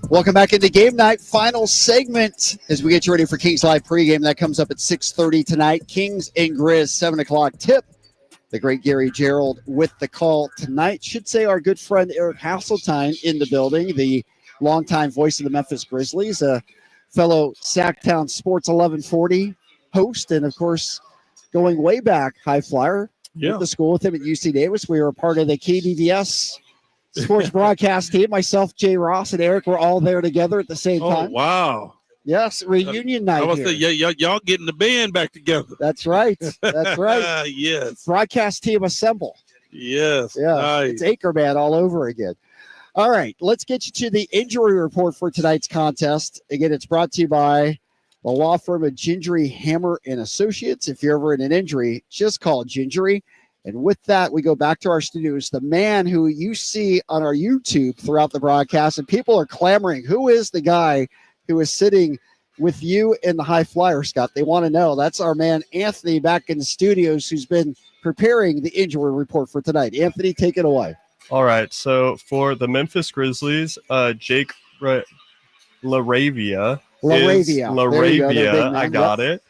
Welcome back into game night. Final segment as we get you ready for Kings Live pregame. That comes up at 6:30 tonight. Kings and Grizz, 7 o'clock tip. The great Gary Gerald with the call tonight. Should say our good friend Eric Hasseltine in the building, the longtime voice of the Memphis Grizzlies, a fellow Sacktown Sports 1140 host, and of course, going way back, high flyer. Yeah. Went to school with him at UC Davis. We were a part of the KDVS sports broadcast team. Myself, Jay Ross, and Eric were all there together at the same time. Oh, wow. Yes, reunion night. I was here. saying, y'all getting the band back together. That's right. That's right. Yes. Broadcast team assemble. Yes. Yeah. Nice. It's Anchorman all over again. All right, let's get you to the injury report for tonight's contest. Again, it's brought to you by the law firm of Gingery, Hammer, and Associates. If you're ever in an injury, just call Gingery. And with that, we go back to our studios. The man who you see on our YouTube throughout the broadcast, and people are clamoring, who is the guy who is sitting with you in the high flyer, Scott? They want to know. That's our man, Anthony, back in the studios, who's been preparing the injury report for tonight. Anthony, take it away. All right, so for the Memphis Grizzlies, Jake LaRavia, I got it,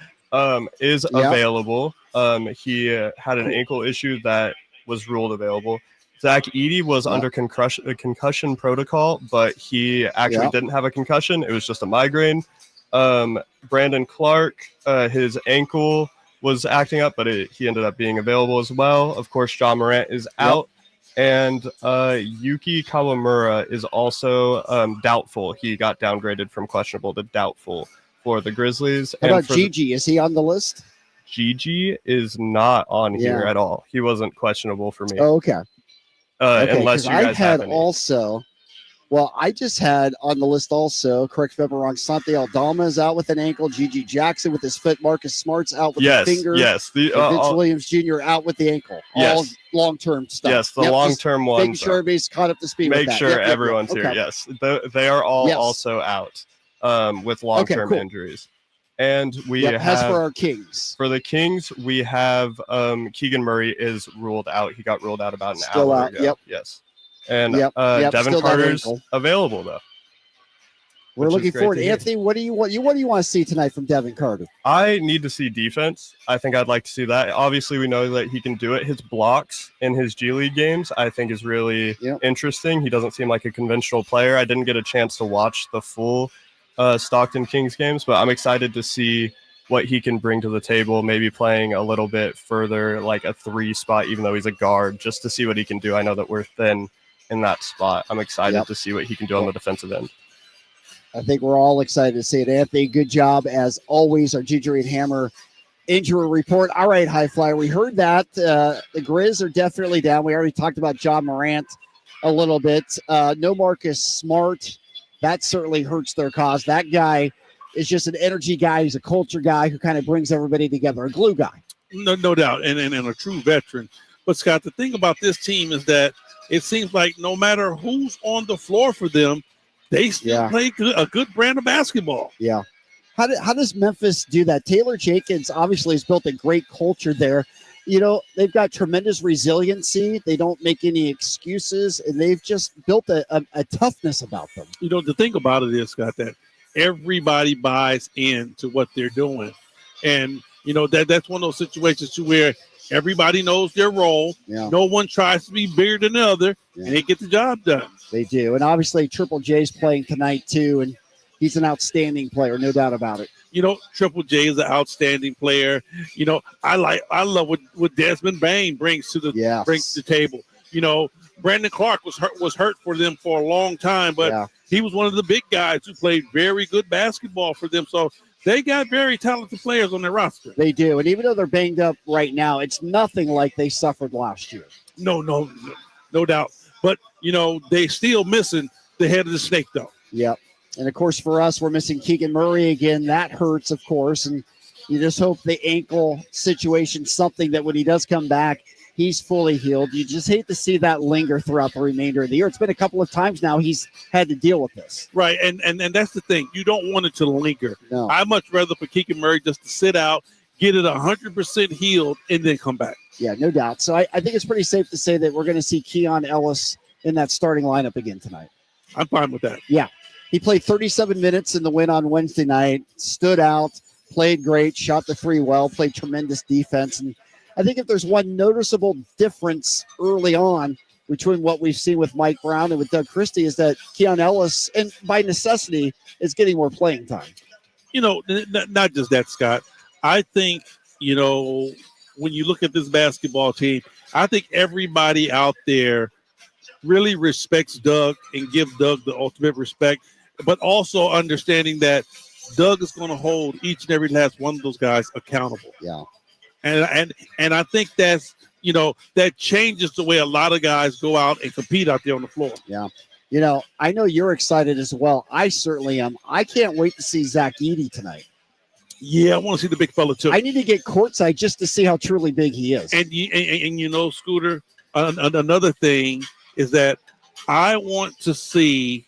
is available. He had an ankle issue that was ruled available. Zach Edey was under concussion protocol, but he actually didn't have a concussion. It was just a migraine. Brandon Clark, his ankle was acting up, but he ended up being available as well. Of course, John Morant is out. And Yuki Kawamura is also doubtful. He got downgraded from questionable to doubtful for the Grizzlies. How about Gigi? Is he on the list? Gigi is not on here at all. He wasn't questionable for me. Oh, okay. Unless you guys have any. I just had on the list also, correct me if I'm wrong, Santi Aldama is out with an ankle, Gigi Jackson with his foot, Marcus Smart's out with the finger, Yes, Vince Williams Jr. out with the ankle. All long-term stuff. Yes, the long-term ones. Making sure everybody's caught up to speed with that. Make sure everyone's here, yes. They are all also out with long-term injuries. And we have, as for our Kings. For the Kings, we have Keegan Murray is ruled out. He got ruled out about an Still hour out, ago. Yes. And Devin Carter's available, though. We're looking forward. Anthony, what do you want to see tonight from Devin Carter? I need to see defense. I think I'd like to see that. Obviously, we know that he can do it. His blocks in his G League games, I think, is really interesting. He doesn't seem like a conventional player. I didn't get a chance to watch the full Stockton Kings games, but I'm excited to see what he can bring to the table, maybe playing a little bit further, like a 3 spot, even though he's a guard, just to see what he can do. I know that we're thin in that spot. I'm excited to see what he can do on the defensive end. I think we're all excited to see it. Anthony, good job as always. Our Gingery and Hammer injury report. All right, High Flyer, we heard that. The Grizz are definitely down. We already talked about John Morant a little bit. No Marcus Smart. That certainly hurts their cause. That guy is just an energy guy. He's a culture guy who kind of brings everybody together, a glue guy. No doubt, and a true veteran. But, Scott, the thing about this team is that it seems like no matter who's on the floor for them, they still play a good brand of basketball. Yeah. How does Memphis do that? Taylor Jenkins obviously has built a great culture there. You know, they've got tremendous resiliency. They don't make any excuses, and they've just built a toughness about them. You know, the thing about it is, Scott, that everybody buys into what they're doing. And, you know, that's one of those situations to where everybody knows their role. Yeah. No one tries to be bigger than the other, and they get the job done. They do. And obviously Triple J's playing tonight too, and he's an outstanding player, no doubt about it. You know, Triple J is an outstanding player. You know, I love what Desmond Bain brings to the table. You know, Brandon Clark was hurt for them for a long time, but he was one of the big guys who played very good basketball for them. So they got very talented players on their roster. They do. And even though they're banged up right now, it's nothing like they suffered last year. No doubt. But, you know, they still missing the head of the snake, though. Yep. And, of course, for us, we're missing Keegan Murray again. That hurts, of course. And you just hope the ankle situation, something that when he does come back, he's fully healed. You just hate to see that linger throughout the remainder of the year. It's been a couple of times now he's had to deal with this. Right, and that's the thing. You don't want it to linger. No. I'd much rather for Keegan Murray just to sit out, get it 100% healed, and then come back. Yeah, no doubt. So I think it's pretty safe to say that we're going to see Keon Ellis in that starting lineup again tonight. I'm fine with that. Yeah. He played 37 minutes in the win on Wednesday night, stood out, played great, shot the 3 well, played tremendous defense. And I think if there's one noticeable difference early on between what we've seen with Mike Brown and with Doug Christie is that Keon Ellis, and by necessity, is getting more playing time. You know, not just that, Scott. I think, you know, when you look at this basketball team, I think everybody out there really respects Doug and gives Doug the ultimate respect, but also understanding that Doug is going to hold each and every last one of those guys accountable. Yeah. And I think that's, you know, that changes the way a lot of guys go out and compete out there on the floor. Yeah. You know, I know you're excited as well. I certainly am. I can't wait to see Zach Edey tonight. Yeah, I want to see the big fella too. I need to get courtside just to see how truly big he is. And you know, Scooter, another thing is that I want to see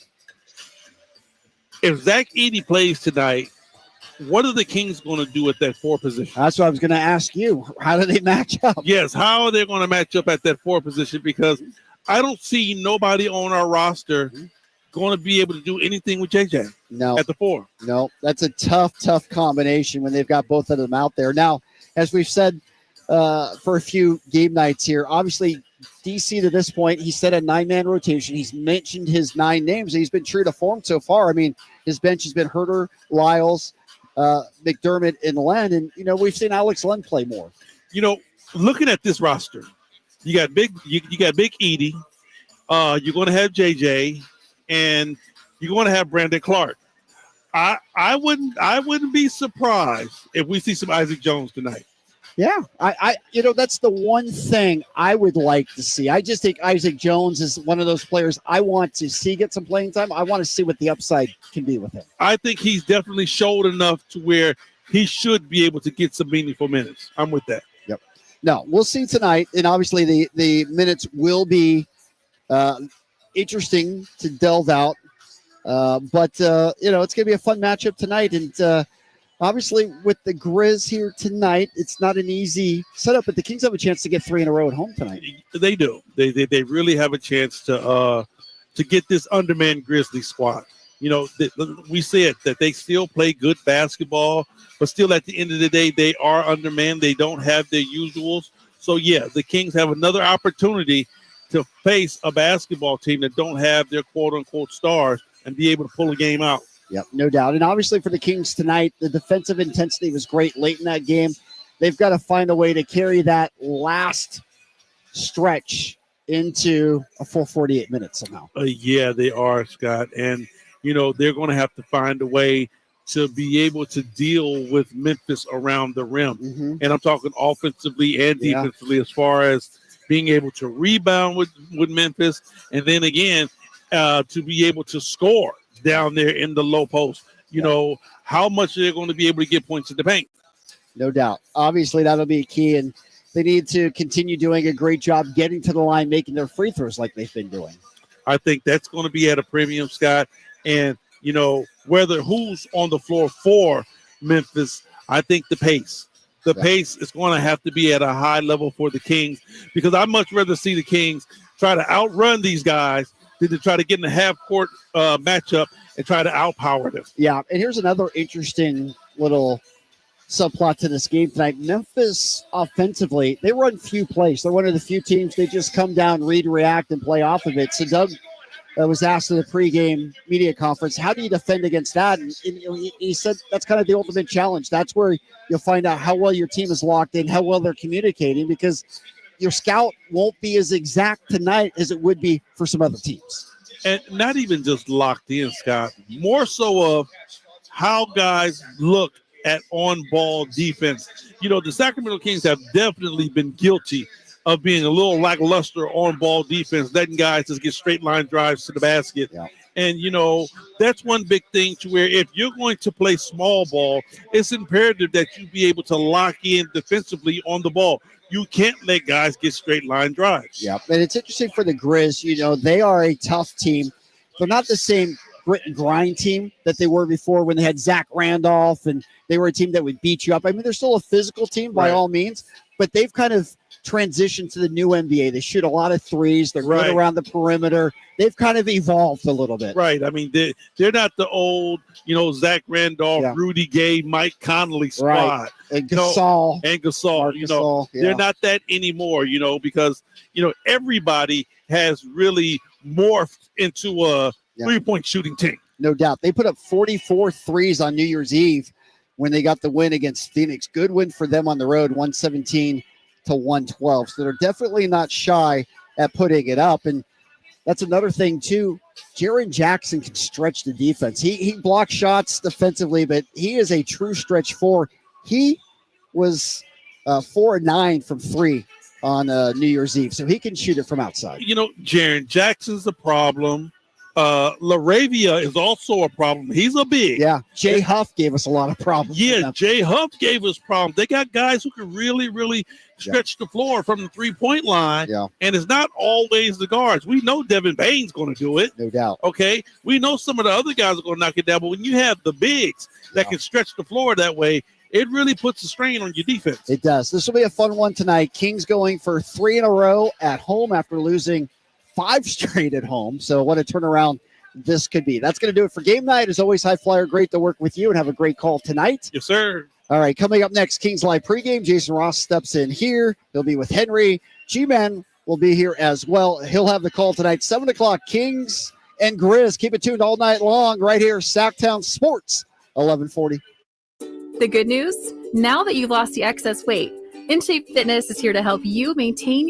if Zach Edey plays tonight. What are the Kings going to do at that 4 position? That's what I was going to ask you. How do they match up? Yes, how are they going to match up at that 4 position? Because I don't see nobody on our roster going to be able to do anything with JJ. No. At the 4. No, that's a tough combination when they've got both of them out there. Now, as we've said for a few game nights here, obviously DC to this point, he said a 9-man rotation. He's mentioned his 9 names. He's been true to form so far. I mean, his bench has been Herter, Lyles, McDermott, and Len. And, you know, we've seen Alex Len play more. You know, looking at this roster, you got Big Edey. You're going to have JJ, and you're going to have Brandon Clark. I wouldn't be surprised if we see some Isaac Jones tonight. Yeah, I you know, that's the one thing I would like to see. I just think Isaac Jones is one of those players I want to see get some playing time. I want to see what the upside can be with him. I think he's definitely showed enough to where he should be able to get some meaningful minutes. I'm with that. Yep. No, we'll see tonight, and obviously the minutes will be interesting to delve out. But you know, it's going to be a fun matchup tonight, and obviously with the Grizz here tonight, it's not an easy setup. But the Kings have a chance to get 3 in a row at home tonight. They do. They really have a chance to get this undermanned Grizzly squad. You know, we said that they still play good basketball, but still at the end of the day, they are undermanned. They don't have their usuals. So yeah, the Kings have another opportunity to face a basketball team that don't have their quote unquote stars and be able to pull a game out. Yep, no doubt. And obviously for the Kings tonight, the defensive intensity was great late in that game. They've got to find a way to carry that last stretch into a full 48 minutes somehow. Yeah, they are, Scott. And, you know, they're going to have to find a way to be able to deal with Memphis around the rim. Mm-hmm. And I'm talking offensively and defensively as far as being able to rebound with Memphis. And then again, to be able to score down there in the low post. You know, how much they're going to be able to get points in the paint. No doubt. Obviously, that'll be key, and they need to continue doing a great job getting to the line, making their free throws like they've been doing. I think that's going to be at a premium, Scott. And, you know, whether who's on the floor for Memphis, I think the pace. The pace is going to have to be at a high level for the Kings, because I'd much rather see the Kings try to outrun these guys than to try to get in a half-court matchup and try to outpower them. Yeah, and here's another interesting little subplot to this game tonight. Memphis offensively, they run few plays. They're one of the few teams they just come down, read, react, and play off of it. So Doug was asked in the pregame media conference, how do you defend against that? And he said that's kind of the ultimate challenge. That's where you'll find out how well your team is locked in, how well they're communicating, because your scout won't be as exact tonight as it would be for some other teams. And not even just locked in, Scott, more so of how guys look at on-ball defense. You know, the Sacramento Kings have definitely been guilty of being a little lackluster on-ball defense, letting guys just get straight line drives to the basket. Yeah. And, you know, that's one big thing to where if you're going to play small ball, it's imperative that you be able to lock in defensively on the ball. You can't let guys get straight line drives. Yeah, and it's interesting for the Grizz. You know, they are a tough team. They're not the same grit and grind team that they were before when they had Zach Randolph and they were a team that would beat you up. I mean, they're still a physical team by all means, but they've kind of transitioned to the new NBA. They shoot a lot of threes. They're good around the perimeter. They've kind of evolved a little bit. Right. I mean, they're not the old, you know, Zach Randolph, Rudy Gay, Mike Conley squad. Right. And Gasol. And Gasol. You know, they're not that anymore, you know, because, you know, everybody has really morphed into a three-point shooting team. No doubt. They put up 44 threes on New Year's Eve when they got the win against Phoenix. Good win for them on the road, 117-112. So they're definitely not shy at putting it up. And that's another thing, too. Jaren Jackson can stretch the defense. He blocks shots defensively, but he is a true stretch four. He was 4-9 from 3 on New Year's Eve, so he can shoot it from outside. You know, Jaren Jackson's the problem. LaRavia is also a problem. He's a big. Yeah, Jay Huff gave us a lot of problems. Yeah, Jay Huff gave us problems. They got guys who can really, really stretch the floor from the three-point line. Yeah. And it's not always the guards. We know Devin Payne's going to do it. No doubt. Okay. We know some of the other guys are going to knock it down. But when you have the bigs that can stretch the floor that way, it really puts a strain on your defense. It does. This will be a fun one tonight. Kings going for 3 in a row at home after losing 5 straight at home. So what a turnaround this could be. That's going to do it for game night. As always, High Flyer, great to work with you and have a great call tonight. Yes, sir. All right, coming up next, Kings Live pregame. Jason Ross steps in here. He'll be with Henry. G-Man will be here as well. He'll have the call tonight, 7 o'clock, Kings and Grizz. Keep it tuned all night long right here, Sacktown Sports, 1140. The good news? Now that you've lost the excess weight, InShape Fitness is here to help you maintain your